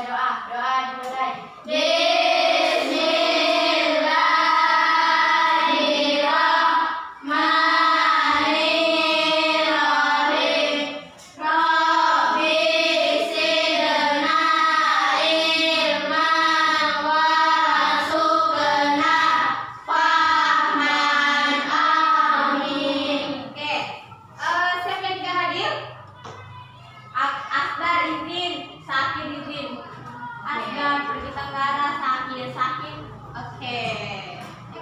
doa dimulai.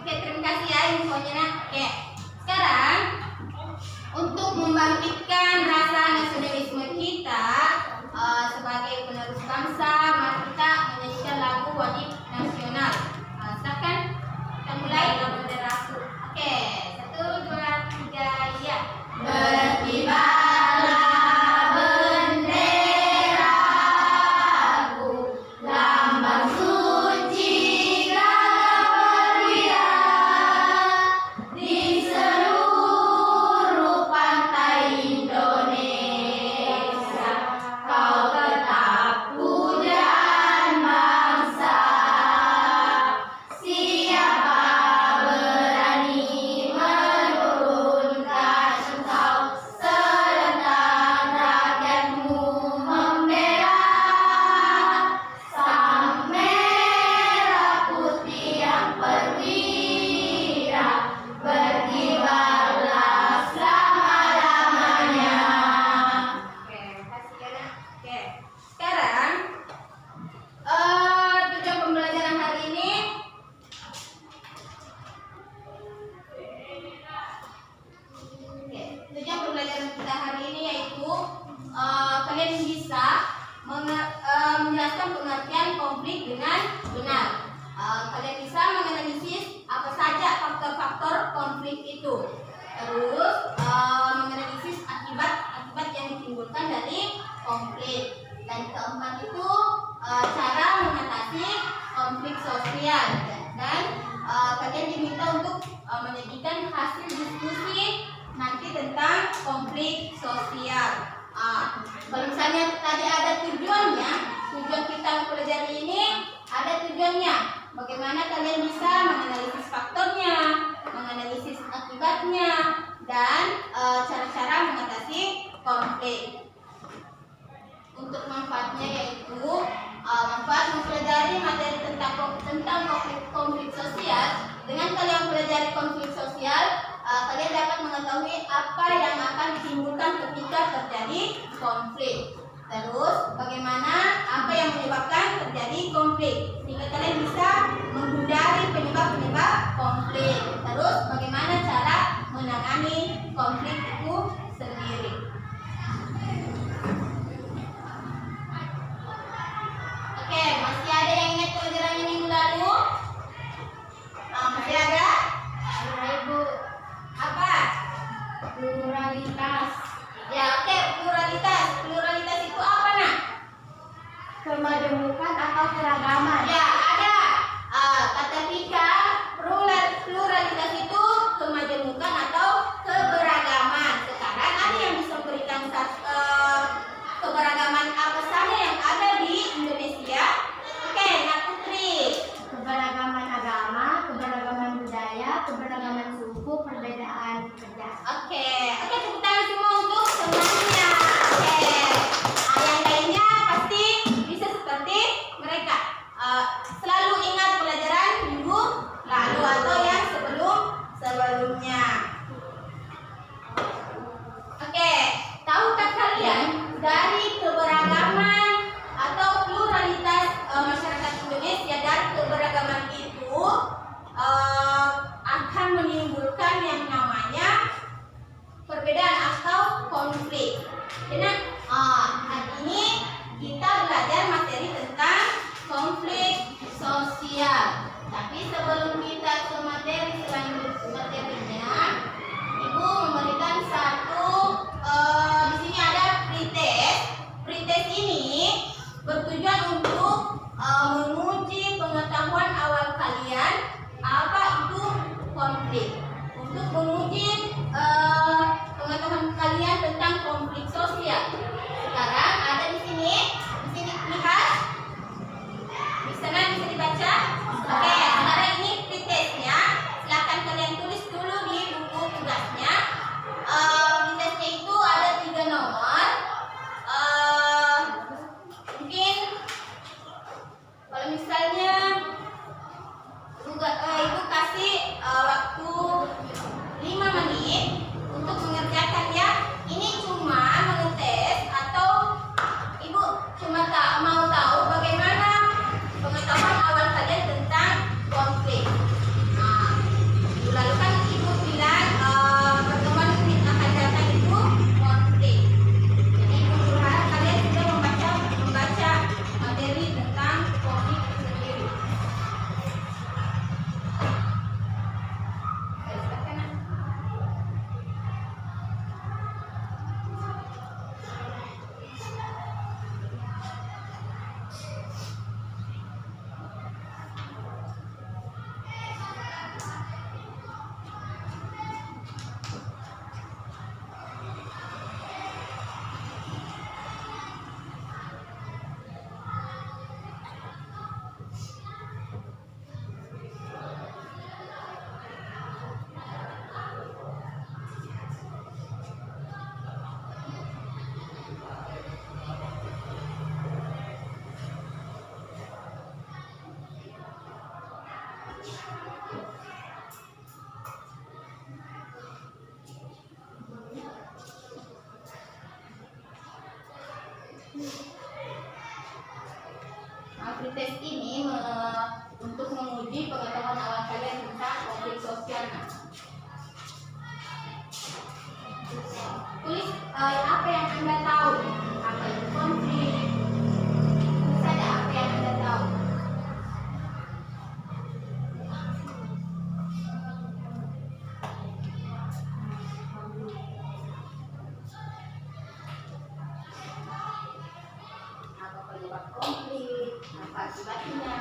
Oke, terima kasih ya infonya. Oke, sekarang untuk membangkitkan rasa nasionalisme kita sebagai penerus bangsa, mari kita menyanyikan lagu wajib nasional. Silakan kita mulai lagu benderaku. Oke, 1, 2, 3, ya. Berkibarlah benderaku, lambang suci gagah perwira di seluruh pantai Indonesia. Kau tetap pujaan bangsa. Siapa berani menurunkan engkau, serentak rakyatmu membela. Sang merah putih yang perwira, berkibarlah selama-lamanya. Oke, kasih ya. Oke, sekarang tujuan pembelajaran hari ini tujuan pembelajaran kita hari ini yaitu kalian bisa menjelaskan pengertian konflik dengan benar. Kalian bisa menganalisis apa saja faktor-faktor konflik itu. Terus menganalisis akibat-akibat yang ditimbulkan dari konflik. Dan keempat itu cara mengatasi konflik sosial. Dan kalian diminta untuk menyajikan hasil diskusi nanti tentang konflik sosial. Kalau misalnya tadi ada tujuannya, tujuan kita mempelajari ini ada tujuannya. Bagaimana kalian bisa menganalisis faktornya, menganalisis akibatnya, dan cara-cara mengatasi konflik. Untuk manfaatnya yaitu manfaat mempelajari materi tentang konflik sosial. Dengan kalian mempelajari konflik sosial, kalian dapat mengetahui apa yang akan ditimbulkan ketika terjadi konflik. Terus bagaimana apa yang menyebabkan terjadi konflik, sehingga kalian bisa menghindari penyebab-penyebab konflik. Terus bagaimana cara menangani konflik itu sendiri. Oke, masih ada yang ingat pelajaran minggu lalu? Masih ada? Ibu. Apa? Pluralitas. Ya, oke, pluralitas. Pluralitas itu apa, Nak? Kemajemukan atau keragaman. Ya, ada. Kata Vika, pluralitas itu kemajemukan atau keberagaman. Sekarang ada yang bisa memberikan keberagaman apa saja yang ada di Indonesia? Oke, Nak Putri. Keberagaman agama, keberagaman budaya, keberagaman suku, perbedaan kerja. Oke, tepuk tangan semua untuk semuanya. Oke, yang lainnya pasti bisa seperti mereka. Selalu ingat pelajaran minggu lalu atau yang sebelumnya. Oke, tahukah kalian dari keberagaman atau pluralitas masyarakat Indonesia, dan keberagaman itu akan menimbulkan yang namanya perbedaan atau konflik. Jadi hari ini kita belajar materi tentang konflik sosial. Tapi sebelum kita ke materi materinya, Ibu memberikan satu di sini ada pretest. Pretest ini bertujuan untuk menguji pengetahuan awal kalian apa itu konflik. Untuk menguji pengetahuan kalian tentang konflik sosial. Sekarang ada di sini lihat dulu di buku tugasnya. Di tesnya itu ada 3 nomor. Mungkin kalau misalnya ibu kasih waktu 5 menit untuk mengerjakan ya. Ini cuma mengetes atau ibu cuma mau tahu bagaimana pengetahuan awal kalian tentang konflik. Nah, minggu lalu kan ibu bilang pertemuan unit akan datang itu konflik. Jadi ibu berharap kalian sudah membaca materi tentang konflik itu sendiri. Tes ini untuk menguji pengetahuan awal kalian tentang konflik sosial. Tulis apa yang Anda tahu, apa itu konflik, tulis saja apa yang Anda tahu. Apa penyebab konflik, apa akibatnya.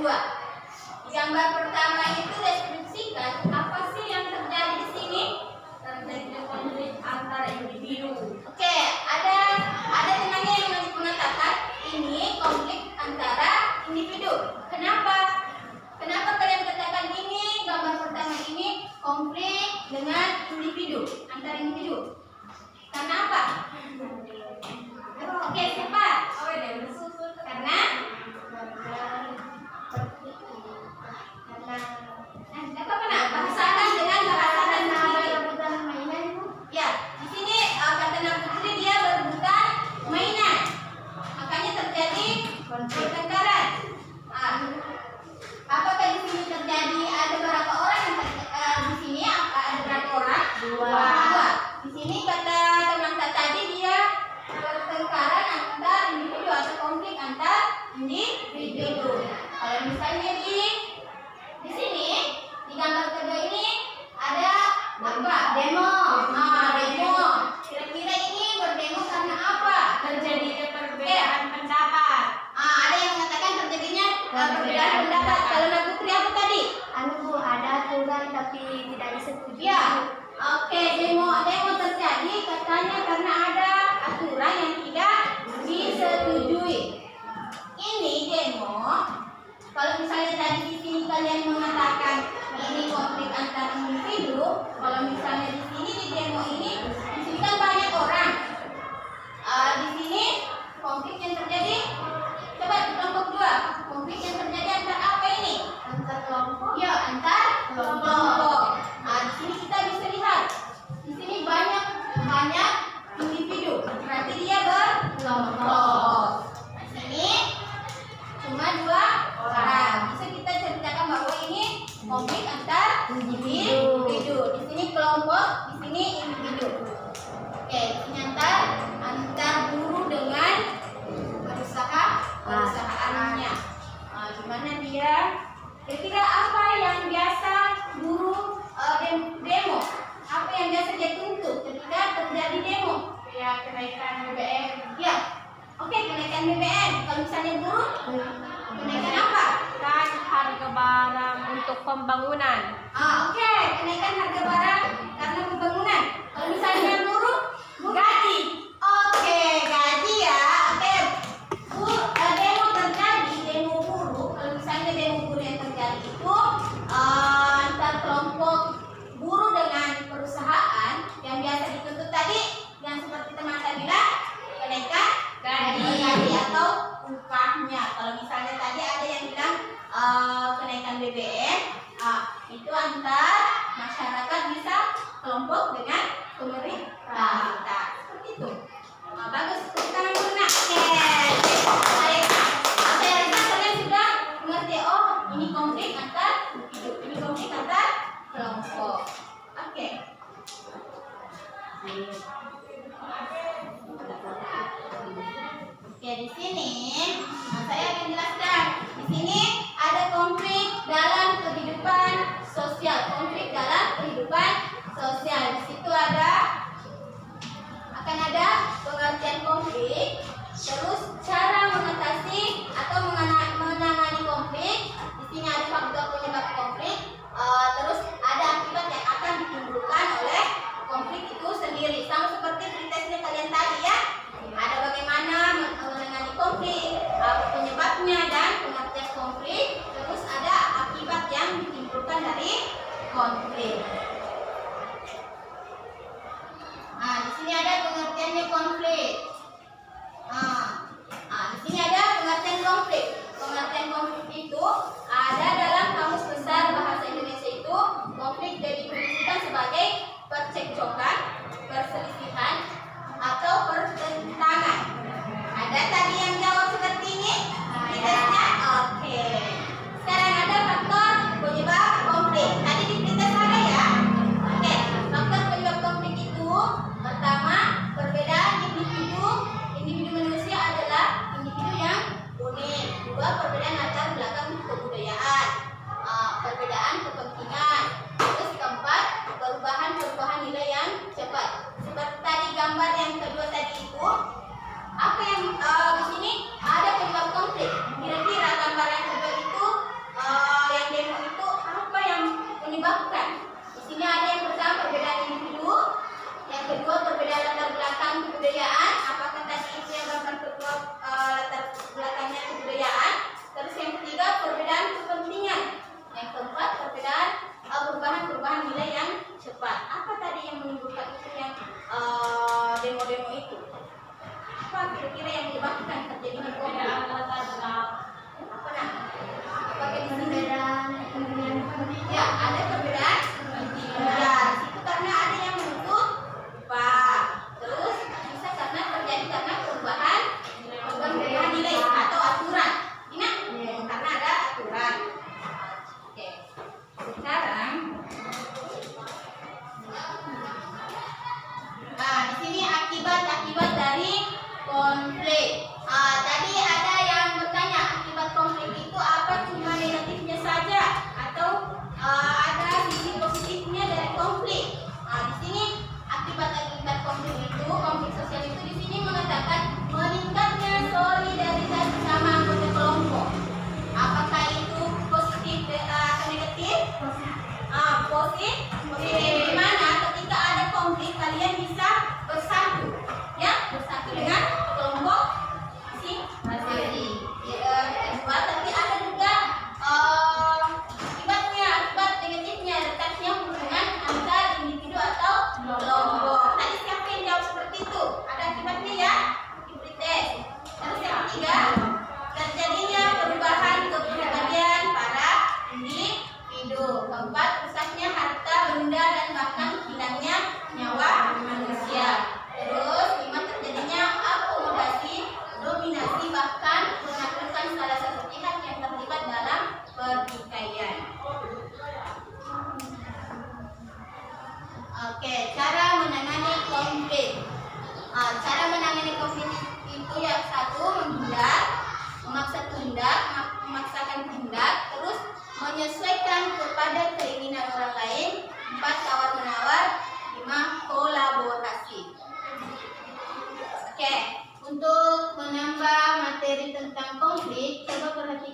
kedua. Di gambar pertama itu deskripsikan apa sih yang terjadi di sini? Terjadi konflik antara individu. Oke, ada temannya yang mengatakan ini konflik antara individu. Kenapa? Kenapa kalian katakan ini gambar pertama ini konflik dengan individu, antara individu? Karena apa? Oke, siapa? Karena bahasakan dengan bahasakan sendiri. Ya, di sini kata Nak Putri dia berebutan mainan, makanya terjadi pertengkaran. Apakah di sini terjadi ada berapa orang yang di sini ada berapa orang? Dua. Di sini kata teman tadi dia pertengkaran antar individu atau konflik antar individu. Kalau misalnya di sini di gambar kedua ini ada apa? Demo. Demo. Kira-kira ini berdemo karena apa? Terjadinya perbedaan pendapat. Ada yang mengatakan terjadinya perbedaan pendapat. Kalau Nak Putri apa tadi? Bu, ada aturan tapi tidak disetujui. Ya. Oke, demo terjadi katanya karena ada aturan yang tidak disetujui. Ini demo. Kalau misalnya tadi di sini kalian mengatakan ini konflik antar individu, kalau misalnya di sini di demo ini, di sini kan banyak orang. Di sini konflik yang terjadi, coba di kelompok 2, konflik yang terjadi antar apa ini? Antar kelompok. Ya, antar kelompok. Di sini kita bisa lihat, di sini banyak individu, berarti dia berkelompok. Di sini cuma 2 orang. Bisa kita ceritakan bahwa ini konflik antar individu. Di sini kelompok, di sini individu. Oke, di sini antar buruh dengan perusahaannya. Gimana dia? Kira-kira apa yang biasa buruh demo? Apa yang biasa dia tuntut ketika terjadi demo? Ya, kenaikan BBM. Ya, oke, kenaikan BBM. Kalau misalnya buruh, kenaikan apa? Kan harga barang untuk pembangunan. Oke, kenaikan harga barang karena pembangunan. Kalau misalnya buruh, gaji. Oke, gaji ya. Oke, demo terjadi, demo buruh. Kalau misalnya demo buruh yang terjadi itu antar kelompok buruh dengan perusahaan yang biasa dituntut tadi, yang seperti teman saya bilang, kenaikan gaji atau upahnya. Kalau misalnya tadi ada yang bilang kenaikan BBM, itu antar masyarakat bisa kelompok dengan pemerintah. Seperti itu. Bagus, tepuk tangan dulu Nak. Oke. Saya rasa kalian sudah mengerti. Oh, ini konflik antar individu, ini konflik antar kelompok. Oke. Oke, di sini saya akan jelaskan. Di sini ada konflik dalam kehidupan sosial. Konflik dalam kehidupan sosial. Di situ akan ada pengertian konflik, terus cara mengatasi atau menangani konflik. Di sini ada faktor penyebab konflik, terus ada akibat yang akan ditimbulkan oleh konflik itu sendiri. Sama seperti pretesnya kalian tadi ya. Ada bagaimana menangani konflik, penyebabnya dan pengertian konflik, terus ada akibat yang ditimbulkan dari konflik. Di sini ada pengertiannya konflik. Di sini ada pengertian konflik. Pengertian konflik itu ada dalam Kamus Besar Bahasa Indonesia itu konflik didefinisikan sebagai percekcokan, perselisihan, atau pertentangan. Ada tadi yang jawab seperti ini? Pretesnya? Oke. Sekarang ada faktor penyebab konflik. Tadi di pretest ada ya? Oke. Faktor penyebab konflik itu pertama, perbedaan individu manusia adalah individu yang unik. Dua, perbedaan latar belakang kebudayaan, perbedaan kepentingan. Terus keempat, perubahan nilai yang cepat. Seperti tadi gambar yang kedua tadi itu, apa yang di sini ada penyebab konflik. Kira-kira gambar yang kedua itu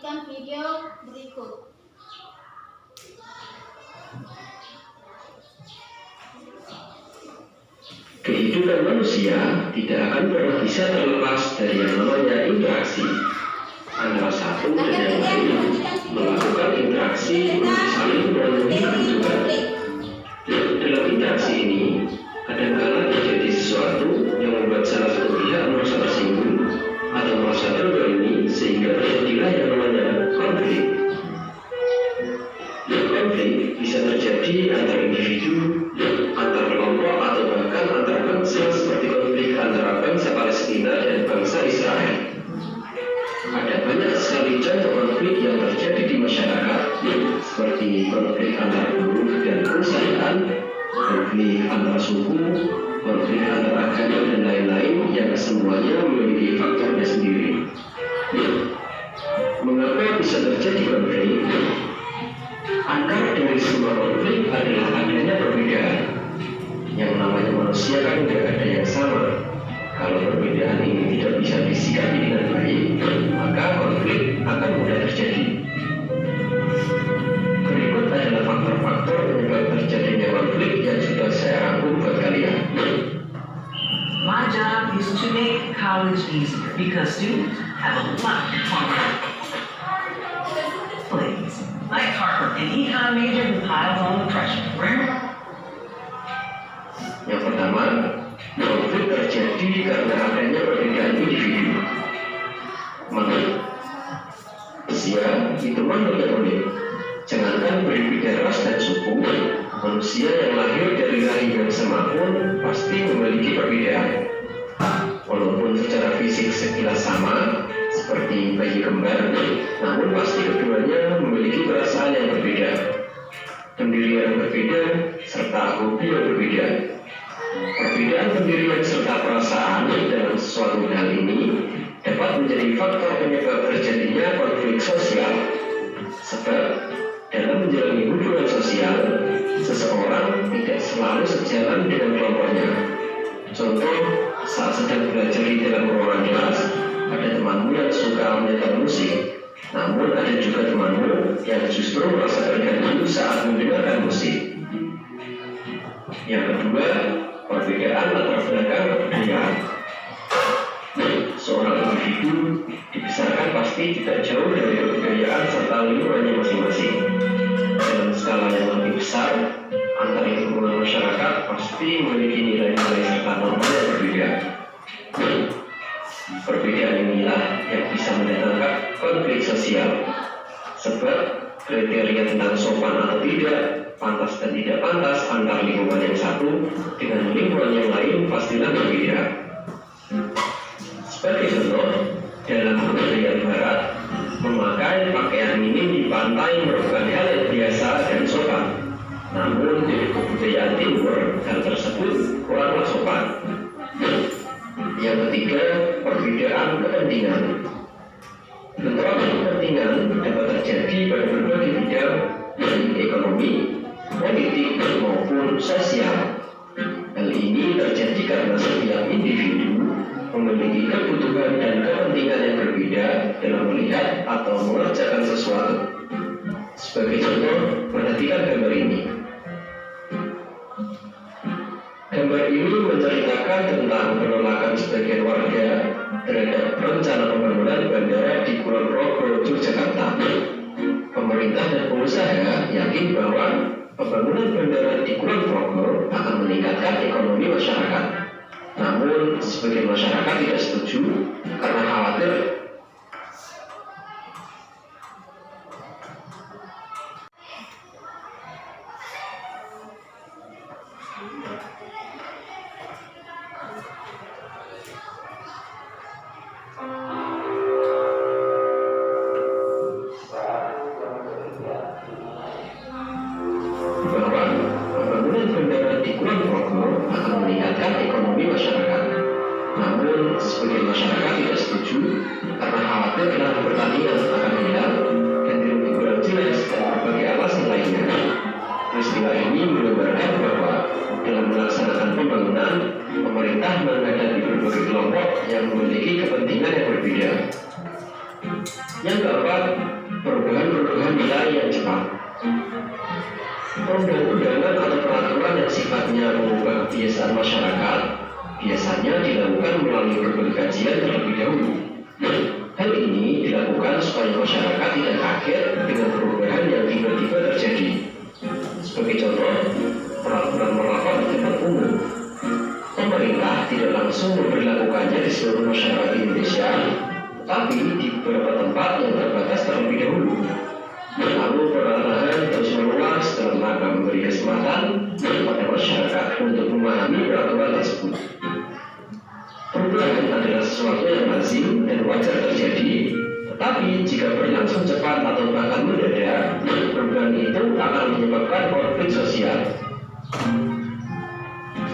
saksikan video berikut. Kehidupan manusia tidak akan pernah bisa terlepas dari yang namanya interaksi antara satu dan yang lain. Melakukan interaksi untuk saling memenuhi kebutuhan. Dalam interaksi ini, kadang-kala terjadi sesuatu yang membuat salah satu pihak merasa tersinggung atau merasa terzalimi sehingga terjadilah yang namanya konflik. Konflik bisa terjadi antar individu, antar kelompok, atau bahkan antar bangsa seperti konflik antara bangsa Palestina dan bangsa Israel. Ada banyak sekali contoh konflik yang terjadi di masyarakat, seperti konflik antar buruh dan perusahaan, konflik antar suku, konflik antar agama, dan lain-lain yang semuanya memiliki faktornya sendiri. Mengapa bisa terjadi konflik? Akar dari semua konflik adalah adanya perbedaan. Yang namanya manusia kan tidak ada yang sama. Kalau perbedaan ini tidak bisa disikapi dengan baik, maka konflik akan mudah terjadi. Berikut adalah faktor-faktor penyebab terjadinya konflik yang sudah saya rangkum buat kalian. My job is to make college easier because students have a lot of homework. Please, like Harper, an econ major who piles on the pressure. Yang pertama, konflik terjadi karena adanya perbedaan individu. Manusia itu makhluk yang unik. Jangankan berbeda ras dan suku, manusia yang lahir dari rahim yang sama pun pasti memiliki perbedaan. Walaupun secara fisik sekilas sama, seperti bayi kembar, namun pasti keduanya memiliki perasaan yang berbeda, pendirian berbeda, serta hobi yang berbeda. Perbedaan pendirian serta perasaan dalam suatu hal ini dapat menjadi faktor penyebab terjadinya konflik sosial. Sebab dalam menjalani hubungan sosial, seseorang tidak selalu sejalan dengan kelompoknya. Contoh, saat sedang belajar di dalam ruangan kelas, ada temanmu yang suka menyetel musik, namun ada juga temanmu yang justru merasa terganggu saat mendengarkan musik. Yang kedua, perbedaan latar belakang kebudayaan. Seorang individu dibesarkan pasti tidak jauh dari kebudayaan serta lingkungannya masing-masing. Dalam skala yang lebih besar, antar lingkungan masyarakat pasti memiliki nilai-nilai serta norma yang berbeda. Perbedaan inilah yang bisa mendatangkan konflik sosial. Sebab kriteria tentang sopan atau tidak, pantas dan tidak pantas antar lingkungan yang satu dengan lingkungan yang lain pastilah berbeda. Sebagai contoh, dalam kebudayaan Barat, memakai pakaian minim di pantai merupakan hal yang biasa dan sopan. Namun di kebudayaan Timur, hal tersebut kuranglah sopan. Yang ketiga, perbedaan kepentingan. Bentrokan kepentingan dapat terjadi pada berbagai bidang, baik ekonomi, politik, maupun sosial. Hal ini terjadi karena setiap individu memiliki kebutuhan dan kepentingan yang berbeda dalam melihat atau mengerjakan sesuatu. Sebagai contoh, perhatikan gambar ini. Gambar ini menceritakan tentang penolakan sebagian warga terhadap rencana pembangunan bandara di Kulon Progo, Yogyakarta. Pemerintah dan pengusaha yakin bahwa pembangunan bandara di Kulon Progo akan meningkatkan ekonomi masyarakat. Namun, sebagian masyarakat tidak setuju karena khawatir bahwa pembangunan bandara di Kulon Progo akan meningkatkan ekonomi masyarakat. Namun, sebagian masyarakat tidak setuju karena khawatir lahan pertanian akan hilang dan dirugi kurang jelas dan berbagai alasan lainnya. Peristiwa ini menggambarkan bahwa dalam melaksanakan pembangunan, pemerintah menghadapi berbagai kelompok yang memiliki kepentingan yang berbeda. Yang keempat, perubahan-perubahan nilai yang cepat. Perundang-undangan atau peraturan yang sifatnya mengubah kebiasaan masyarakat biasanya dilakukan melalui berbagai kajian terlebih dahulu. Hal ini dilakukan supaya masyarakat tidak kaget dengan perubahan yang tiba-tiba terjadi. Sebagai contoh, peraturan merapor di tempat umum. Pemerintah tidak langsung memberlakukannya di seluruh masyarakat Indonesia, tapi di beberapa tempat yang terbatas terlebih dahulu. Lalu perlahan terus meluas dalam rangka memberi kesempatan kepada masyarakat untuk memahami peraturan tersebut. Perubahan adalah sesuatu yang lazim dan wajar terjadi, tetapi jika berlangsung cepat atau bahkan mendadak, perubahan itu akan menyebabkan konflik sosial.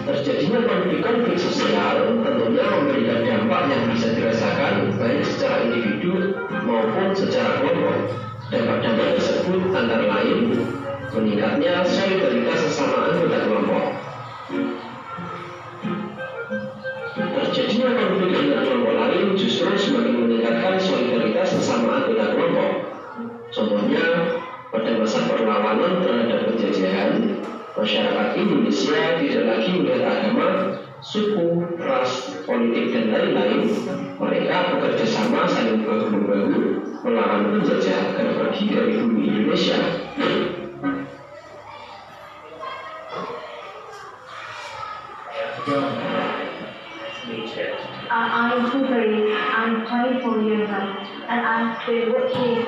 Terjadinya konflik sosial tentunya memberikan dampak yang bisa dirasakan baik secara individu maupun secara kelompok. Dampak-dampak tersebut antara lain meningkatnya solidaritas sesama anggota kelompok. Terjadinya konflik dengan kelompok lain justru semakin meningkatkan solidaritas sesama anggota kelompok. Contohnya, pada masa perlawanan terhadap penjajahan, masyarakat Indonesia tidak lagi melihat agama, suku, ras, politik, dan lain-lain. Mereka bekerja sama saling bahu-membahu melawan penjajah agar pergi dari bumi Indonesia. I'm Putri. I'm 24 years old, and I've been working.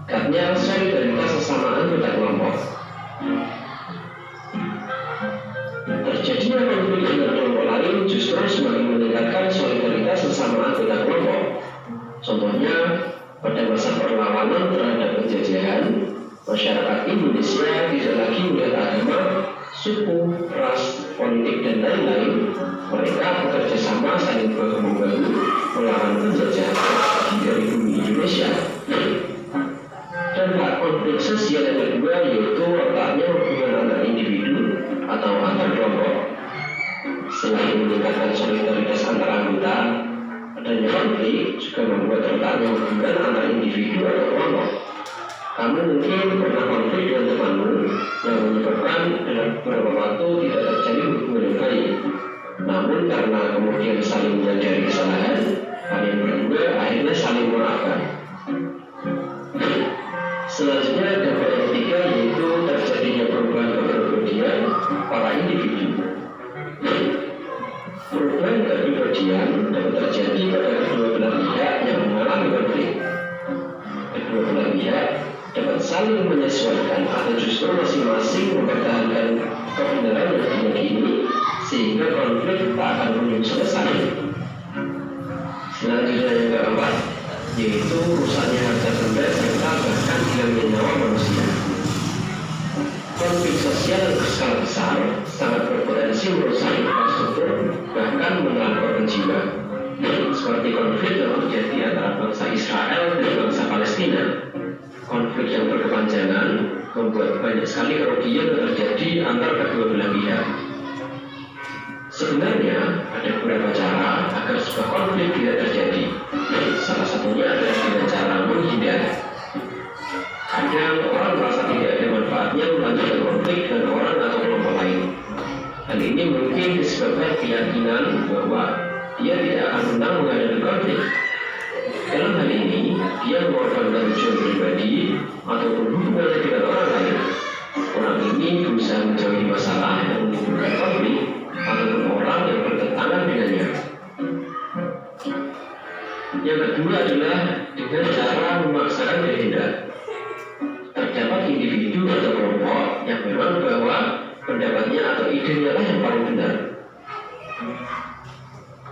Karena solidaritas sesama anggota kelompok. Terjadinya konflik dengan kelompok lain justru semakin meningkatkan solidaritas sesama anggota kelompok. Contohnya, pada masa perlawanan terhadap penjajahan, masyarakat Indonesia tidak lagi melihat agama, suku, ras, politik, dan lain-lain. Mereka bekerja sama saling bahu-membahu melawan penjajah dari bumi Indonesia. Dampak konflik sosial yang kedua yaitu letaknya hubungan antar individu atau antar kelompok. Selain meningkatkan solidaritas antar anggota, adanya konflik juga membuat letaknya hubungan antar individu atau kelompok. Kamu mungkin pernah konflik dengan temanmu yang menyebabkan dalam beberapa waktu tidak terjalin hubungan yang baik. Namun karena kemudian saling menyadari kesalahan, kalian berdua akhirnya saling memaafkan. Selanjutnya dampak yang ketiga yaitu terjadinya perubahan kepribadian para individu. Perubahan kepribadian dapat terjadi pada kedua belah pihak yang mengalami konflik. Kedua belah pihak dapat saling menyesuaikan atau justru masing-masing mempertahankan kebenaran yang diyakini sehingga konflik tak akan kunjung selesai. Selanjutnya yang keempat yaitu rusaknya harta benda serta bahkan hilangnya nyawa manusia. Konflik sosial yang berskala besar sangat berpotensi merusak infrastruktur bahkan menelan korban jiwa. Seperti konflik yang terjadi antara bangsa Israel dan bangsa Palestina. Konflik yang berkepanjangan membuat banyak sekali kerugian yang terjadi antar kedua belah pihak. Sebenarnya ada beberapa cara agar sebuah konflik tidak terjadi. Salah satunya adalah dengan cara menghindar. Kadang orang merasa tidak ada manfaatnya melanjutkan konflik dengan orang atau kelompok lain. Hal ini mungkin disebabkan keyakinan bahwa dia tidak akan menang menghadapi konflik. Dalam hal ini, dia mengorbankan tujuan pribadi ataupun hubungannya dengan orang lain. Orang ini berusaha menjauhi masalah yang menimbulkan konflik ataupun orang yang bertentangan dengannya. Yang kedua adalah dengan cara memaksakan kehendak. Terdapat individu atau kelompok yang memang bahwa pendapatnya atau idenya lah yang paling benar.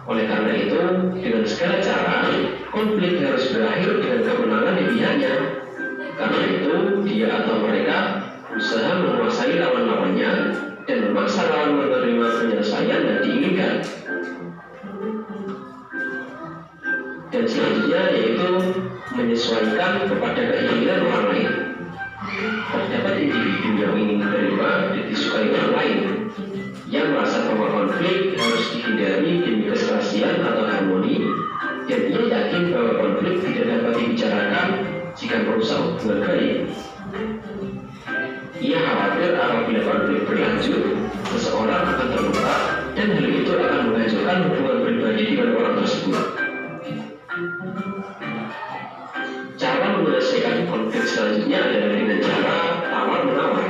Oleh karena itu, dengan segala cara, konflik harus berakhir dengan kemenangan di pihaknya. Karena itu, atau mereka berusaha menguasai lawan-lawannya dan memaksa lawan menerima penyelesaian yang diinginkan. Dan selanjutnya yaitu menyesuaikan kepada keinginan orang lain. Terdapat individu yang ingin menerima dan disukai orang lain, yang merasa bahwa konflik harus dihindari demi keserasian atau harmoni, dan ia yakin bahwa konflik tidak dapat dibicarakan jika merusak hubungan baik. Ia khawatir apabila konflik berlanjut, seseorang akan terluka dan hal itu akan menghancurkan hubungan pribadi dengan orang tersebut. Cara menyelesaikan konflik selanjutnya adalah dengan cara tawar-menawar.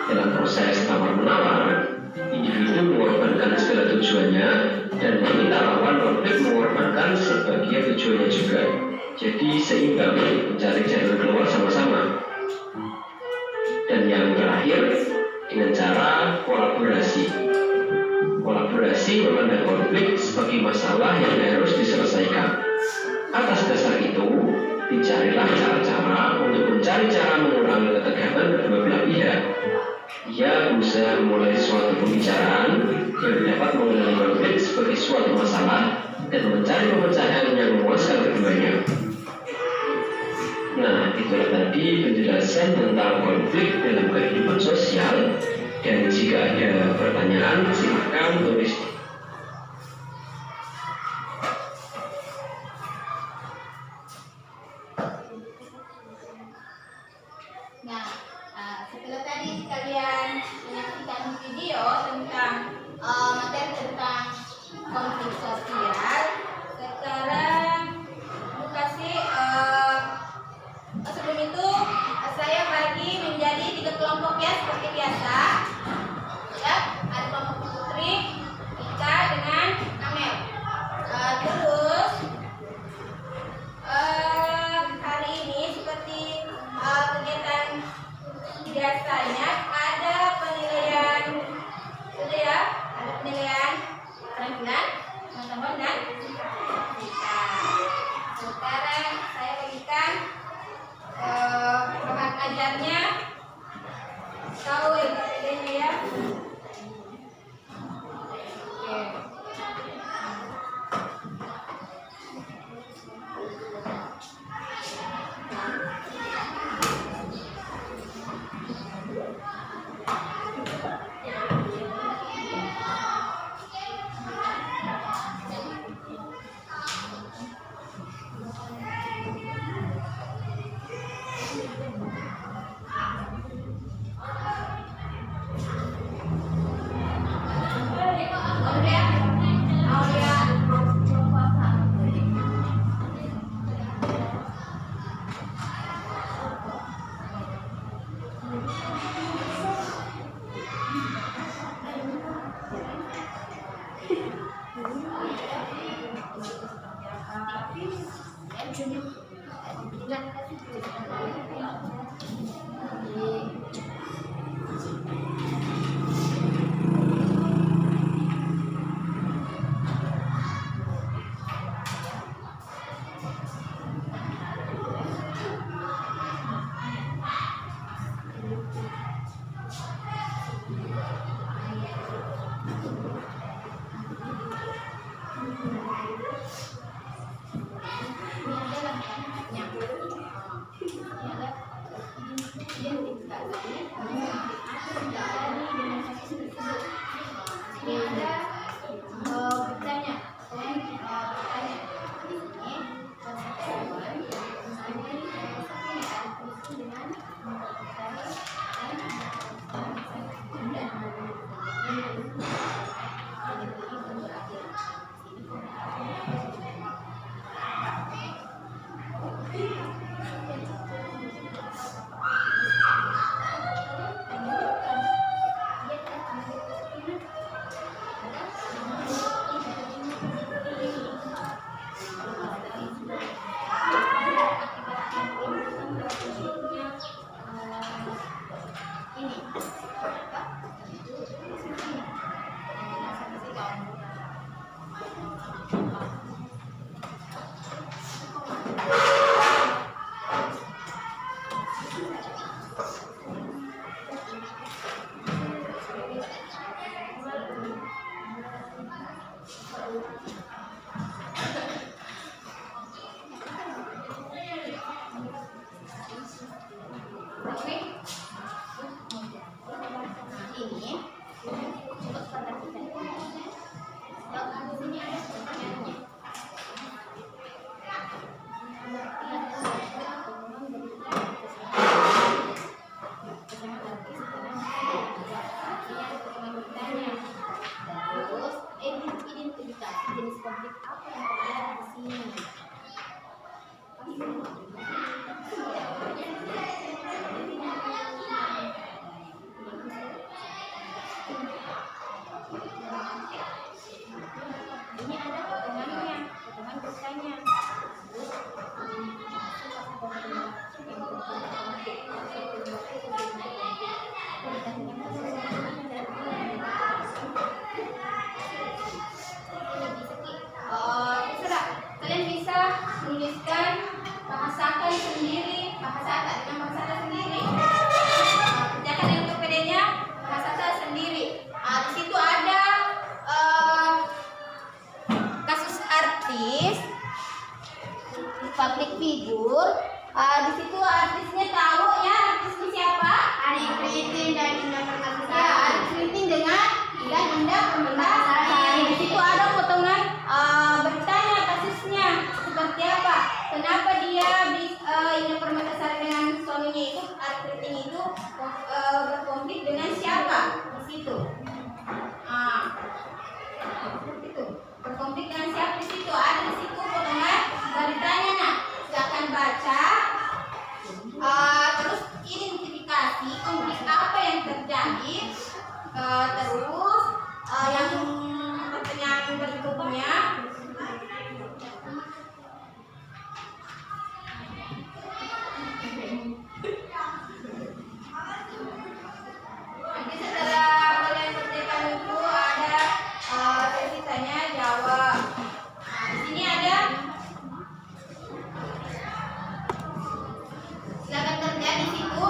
Dalam proses tawar-menawar, individu mengorbankan segala tujuannya dan meminta lawan konflik mengorbankan sebagian tujuannya juga. Jadi seimbang, mencari jalan keluar sama-sama. Dan yang terakhir, dengan cara kolaborasi. Kolaborasi memandang konflik sebagai masalah yang harus diselesaikan. Atas dasar itu, dicarilah cara-cara untuk mencari cara mengurangi ketegangan kedua belah pihak. Ia berusaha memulai suatu pembicaraan yang dapat mengenali konflik sebagai suatu masalah dan mencari pemecahan yang memuaskan keduanya. Nah, itulah tadi penjelasan tentang konflik dalam kehidupan sosial. Dan jika ada pertanyaan, silakan tulis. Nah, setelah tadi kalian menyaksikan video tentang materi tentang konflik sosial, sekarang aku kasih sebelum itu saya bagi menjadi 3 kelompok ya seperti biasa. Ya, ada kelompok Putri, Ika dengan Amel. Terus hari ini seperti kegiatan biasanya ada penilaian, sudah ya, ada penilaian penampilan teman-teman dan kita. Sekarang saya bagikan bahan ajarnya, tahu idenya ya. Oke. artisnya tahu ya, artisnya siapa? Arie Kriting dan Indah Permatasari. Ya, Arie Kriting dengan Indah Permatasari. Di situ ada potongan beritanya, kasusnya seperti apa, kenapa dia Indah Permatasari dengan suaminya itu, Arie Kriting itu berkonflik dengan siapa di situ. Itu berkonflik dengan siapa di situ, ada di situ potongan beritanya. Nah, silakan baca. Terus identifikasi konflik apa yang terjadi. Terus yang pertanyaan berikutnya, nanti setelah kalian kerjakan itu ada sesi tanya jawab. Nah, di sini ada silakan kerja di situ.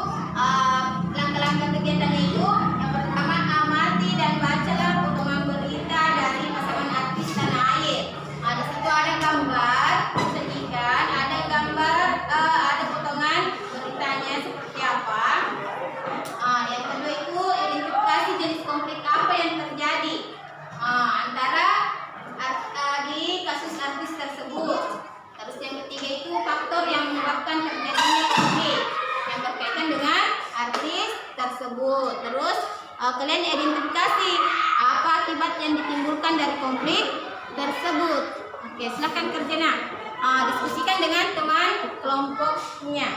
Langkah-langkah kegiatannya itu yang pertama, amati dan bacalah potongan berita dari pasangan artis tanah air. Di situ ada gambar, sedihkan, ada gambar, ada potongan beritanya seperti apa. Yang kedua itu identifikasi jenis konflik apa yang terjadi antara di kasus artis tersebut. Terus yang ketiga itu faktor yang menyebabkan terjadinya konflik yang berkaitan dengan artis tersebut. Terus kalian identifikasi apa akibat yang ditimbulkan dari konflik tersebut. Oke, silakan kerja. Diskusikan dengan teman kelompoknya.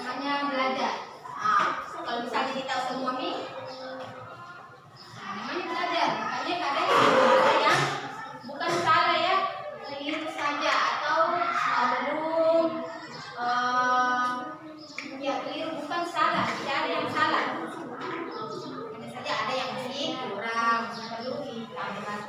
Namanya belajar. Kalau misalnya kita semua nih, namanya belajar. Makanya kadang ada yang bukan salah ya, keliru saja atau belum ya keliru bukan salah, tidak ada yang salah. Hanya saja ada yang masih kurang perlu ditambah.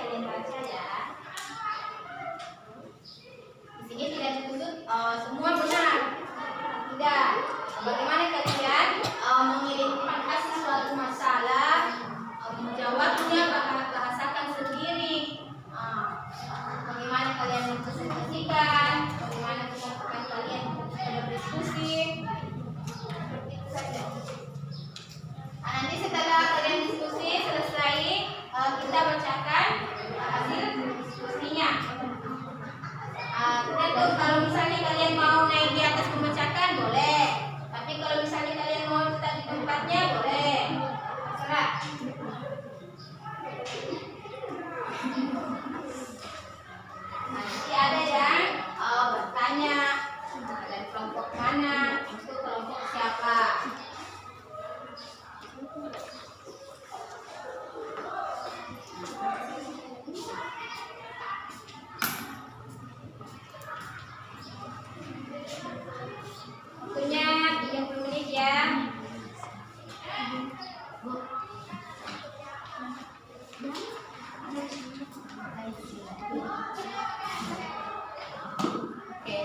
Kalian baca ya. Di sini tidak dituntut semua benar. Tidak. Bagaimana kalian mengidentifikasi suatu masalah, menjawabnya, bahasakan sendiri. Bagaimana kalian mempresentasikan, bagaimana teman-teman kalian berdiskusi. Seperti itu saja. Nanti setelah kalian diskusi selesai, kita bacakan hasil diskusinya. Tergantung kalau misalnya kalian mau naik di atas membacakan boleh, tapi kalau misalnya kalian mau tetap di tempatnya boleh, terserah. Nanti ada yang bertanya dari kelompok mana, itu kelompok siapa. Waktunya 30 menit ya. Oke.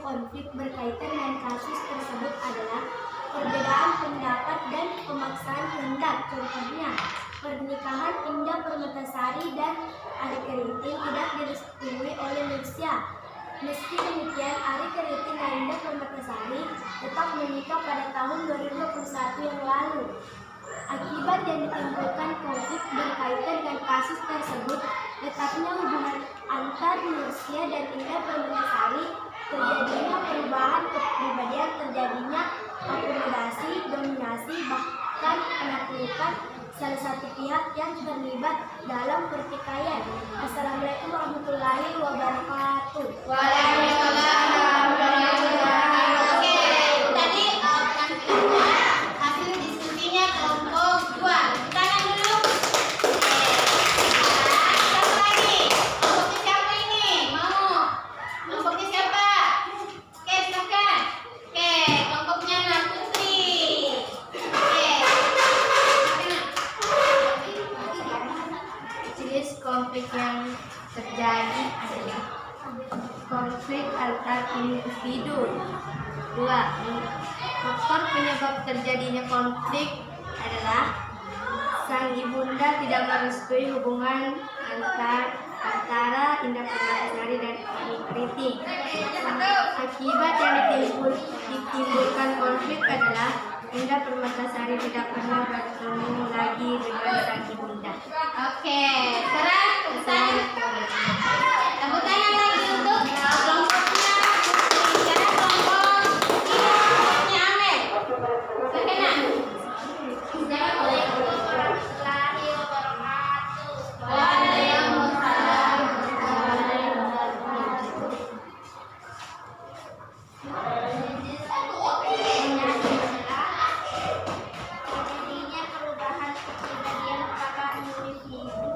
konflik berkaitan dengan kasus tersebut adalah perbedaan pendapat dan pemaksaan kehendak. Contohnya, pernikahan Indah Permatasari dan Ari Keriting tidak direstui oleh Nursia. Meski demikian, Ari Keriting dan Indah Permatasari tetap menikah pada tahun 2021 yang lalu. Akibat yang ditimbulkan konflik berkaitan dengan kasus tersebut, letaknya hubungan antar manusia dan Indah Permatasari, terjadinya perubahan kepribadian, terjadinya akomodasi, dominasi, bahkan penaklukan salah satu pihak yang terlibat dalam pertikaian. Assalamualaikum warahmatullahi wabarakatuh. Waalaikumsalam warahmatullahi wabarakatuh. Oke, tadi penampilannya hasil diskusinya kelompok 2. Tangan dulu. Siapa lagi? Kelompoknya siapa ini? Mau? Kelompoknya siapa? Oke, silakan. Oke, kelompoknya Nak Putri. Oke. Jenis konflik yang terjadi adalah konflik antar individu. 2. Faktor penyebab terjadinya konflik adalah sang ibunda tidak merestui hubungan antara Indah Permatasari dan Adi Kriting. Akibat yang ditimbulkan konflik adalah Indah Permatasari tidak pernah bertemu lagi dengan sang ibunda. Oke, sekarang tepuk tangan lagi untuk kelompoknya Putri. Sekarang kelompoknya Amel. Silakan, Nak. Assalamualaikum warahmatullahi wabarakatuh. Waalaikumsalam warahmatullahi wabarakatuh. Terjadinya perubahan kepribadian pada individu.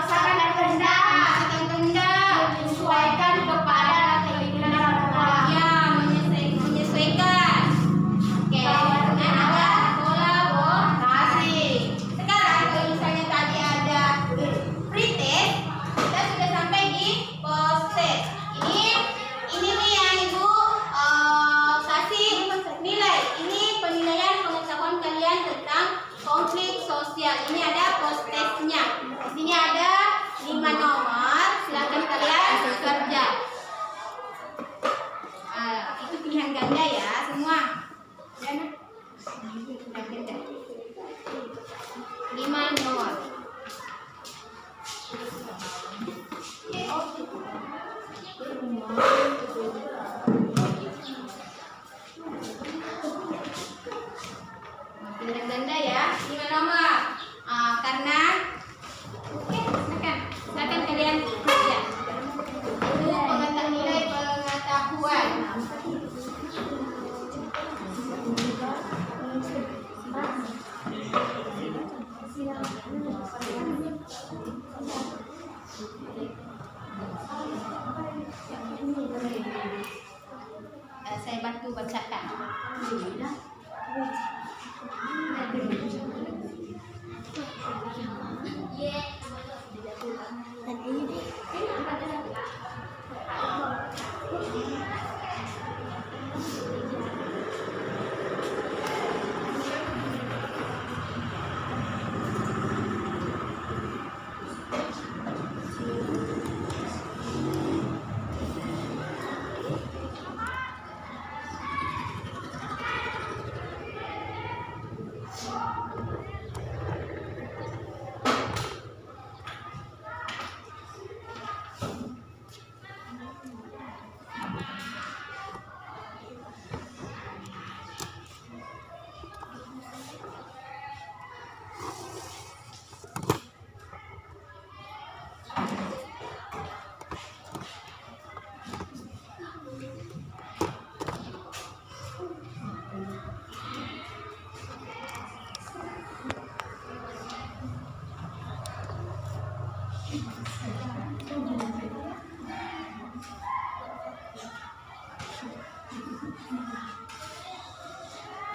1. sosial. Ini ada postesnya. Di sini ada 5 nomor. Silakan kalian kerja. Itu pilihan ganda ya semua. Ya, nah. Ganda. 5 nomor. Pilihan ganda ya, 5 nomor. Karena silakan kalian kerja. Itu nilai pengetahuan. Saya bantu bacakan.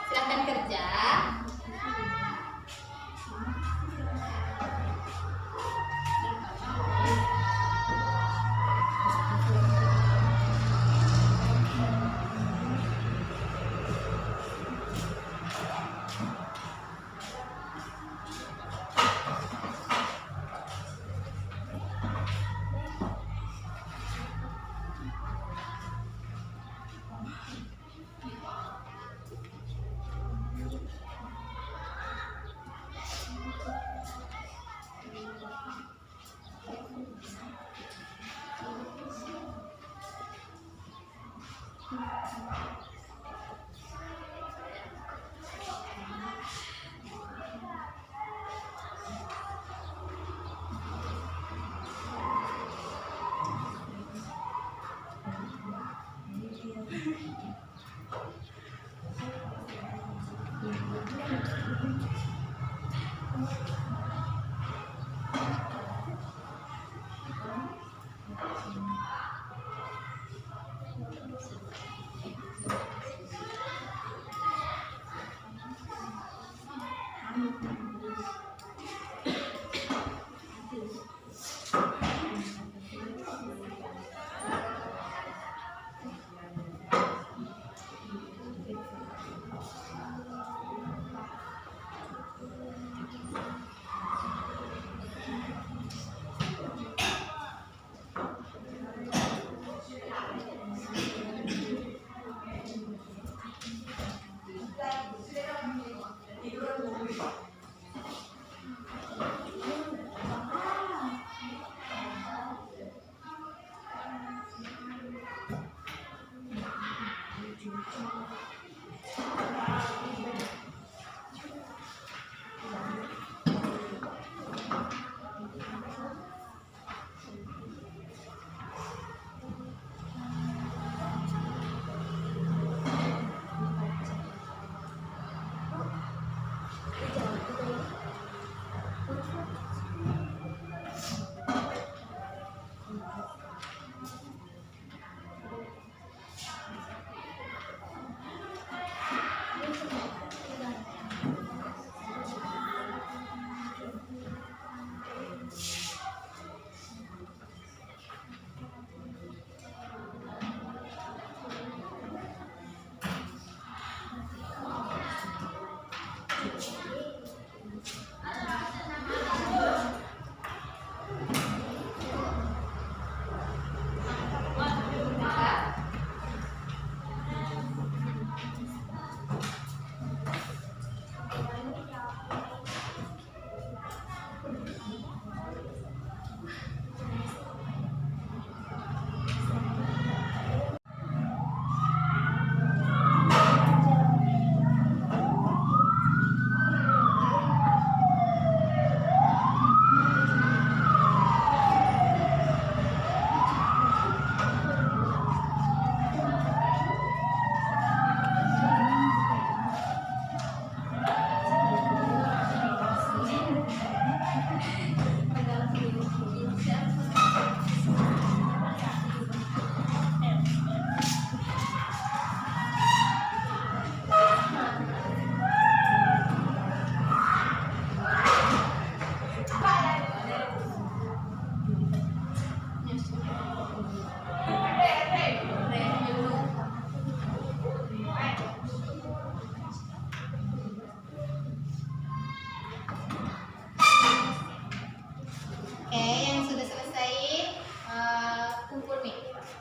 Silakan kerja.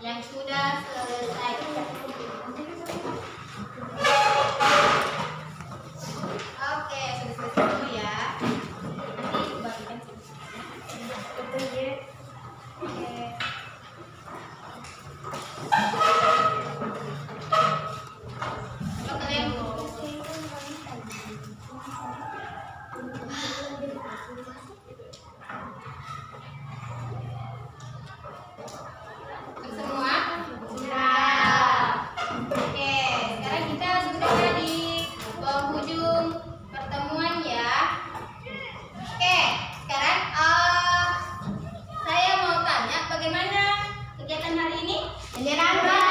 yang sudah selesai. Oke, sudah selesai dulu ya. Nanti bagikan sini. Oke. Coba kalian semua? Sudah. Oke, sekarang kita sudah di penghujung pertemuan ya. Oke, sekarang saya mau tanya bagaimana kegiatan hari ini? Menyenangkan.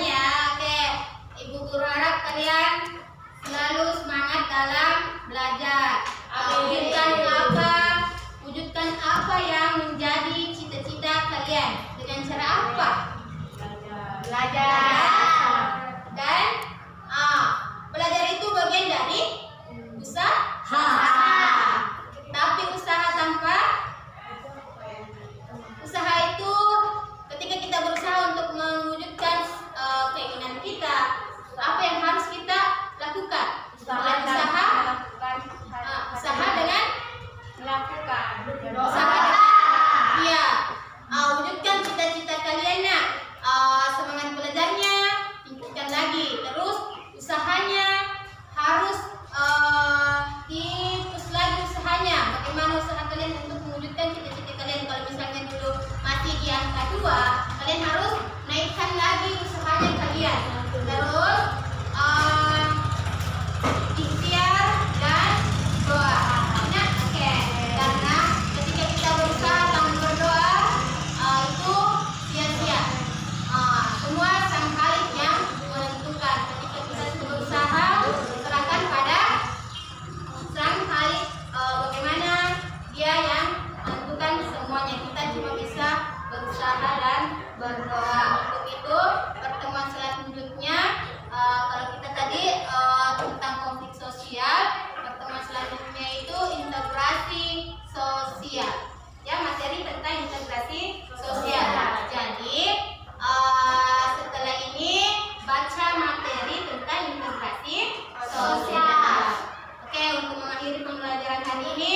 Ya, oke. Ibu guru harap kalian selalu semangat dalam belajar. Wujudkan apa yang menjadi cita-cita kalian dengan cara apa? Belajar. Dan belajar itu bagian dari usaha. Tapi usaha tanpa usaha itu ketika kita berusaha untuk mewujudkan keinginan kita, apa yang harus kita lakukan? Selain usaha dengan Melakukan usaha iya, wujudkan cita-cita kalian nak. Semangat belajarnya tingkatkan lagi, terus usahanya harus terus lagi usahanya. Bagaimana usaha kalian untuk mewujudkan cita-cita kalian? Kalau misalnya dulu masih di angka 2, kalian harus naikkan lagi usahanya kalian. Terus ikhtiar dan doa. Nah, oke. Karena ketika kita berusaha tanpa berdoa, itu sia-sia. Semua sang Khalik yang menentukan. Ketika kita sudah berusaha, serahkan pada sang Khalik. Bagaimana dia yang menentukan semuanya. Kita cuma bisa berusaha dan berdoa. Untuk itu pertemuan selanjutnya, kalau kita tadi tentang konflik sosial, pertemuan selanjutnya itu integrasi sosial. Ya, materi tentang integrasi sosial. Jadi setelah ini baca materi tentang integrasi sosial. Oke, untuk mengakhiri pembelajaran hari ini,